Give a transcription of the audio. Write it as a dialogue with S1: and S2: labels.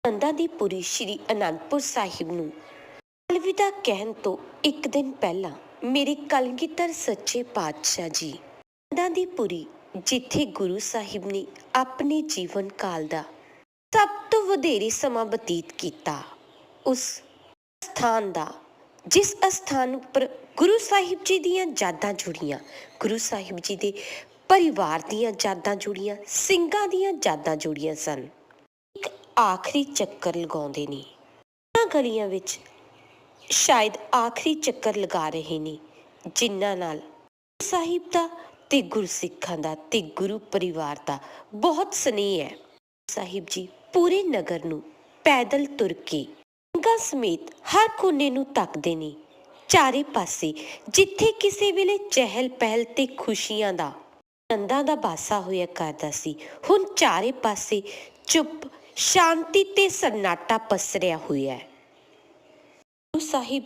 S1: ਨੰਦਾ ਦੀ ਪੁਰੀ ਸ਼੍ਰੀ ਅਨੰਦਪੁਰ ਸਾਹਿਬ ਨੂੰ ਅਲਵਿਦਾ ਕਹਿਣ ਤੋਂ ਇੱਕ ਦਿਨ ਪਹਿਲਾਂ ਮੇਰੇ ਕਲਗੀਧਰ ਸੱਚੇ ਪਾਤਸ਼ਾਹ ਜੀ ਨੰਦਾ ਦੀ ਪੁਰੀ, ਜਿੱਥੇ ਗੁਰੂ ਸਾਹਿਬ ਨੇ ਆਪਣੇ ਜੀਵਨ ਕਾਲ ਦਾ ਸਭ ਤੋਂ ਵਧੇਰੇ ਸਮਾਂ ਬਤੀਤ ਕੀਤਾ, ਉਸ ਸਥਾਨ ਦਾ ਜਿਸ ਅਸਥਾਨ ਉੱਪਰ ਗੁਰੂ ਸਾਹਿਬ ਜੀ ਦੀਆਂ ਯਾਦਾਂ ਜੁੜੀਆਂ, ਗੁਰੂ ਸਾਹਿਬ ਜੀ ਦੇ ਪਰਿਵਾਰ ਦੀਆਂ ਯਾਦਾਂ ਜੁੜੀਆਂ, ਸਿੰਘਾਂ ਦੀਆਂ ਯਾਦਾਂ ਜੁੜੀਆਂ ਸਨ। ਇੱਕ ਆਖਰੀ ਚੱਕਰ ਲਗਾਉਂਦੇ ਨੇ ਉਹਨਾਂ ਗਲੀਆਂ ਵਿੱਚ, ਸ਼ਾਇਦ ਆਖਰੀ ਚੱਕਰ ਲਗਾ ਰਹੇ ਨੇ ਜਿਨ੍ਹਾਂ ਨਾਲ ਗੁਰੂ ਸਾਹਿਬ ਦਾ ਤੇ ਗੁਰਸਿੱਖਾਂ ਦਾ ਤੇ ਗੁਰੂ ਪਰਿਵਾਰ ਦਾ ਬਹੁਤ ਸਨੇਹ ਹੈ। ਸਾਹਿਬ ਜੀ ਪੂਰੇ ਨਗਰ ਨੂੰ ਪੈਦਲ ਤੁਰ ਕੇ ਸਿੰਘਾਂ ਸਮੇਤ ਹਰ ਕੋਨੇ ਨੂੰ ਤੱਕਦੇ ਨੇ। ਚਾਰੇ ਪਾਸੇ ਜਿੱਥੇ ਕਿਸੇ ਵੇਲੇ ਚਹਿਲ ਪਹਿਲ ਤੇ ਖੁਸ਼ੀਆਂ ਦਾ ਆਨੰਦਾਂ ਦਾ ਬਾਸਾ ਹੋਇਆ ਕਰਦਾ ਸੀ, ਹੁਣ ਚਾਰੇ ਪਾਸੇ ਚੁੱਪ, ਸ਼ਾਂਤੀ ਤੇ ਸन्नाटा ਪਸਰਿਆ ਹੋਇਆ ਹੈ। ਗੁਰੂ ਸਾਹਿਬ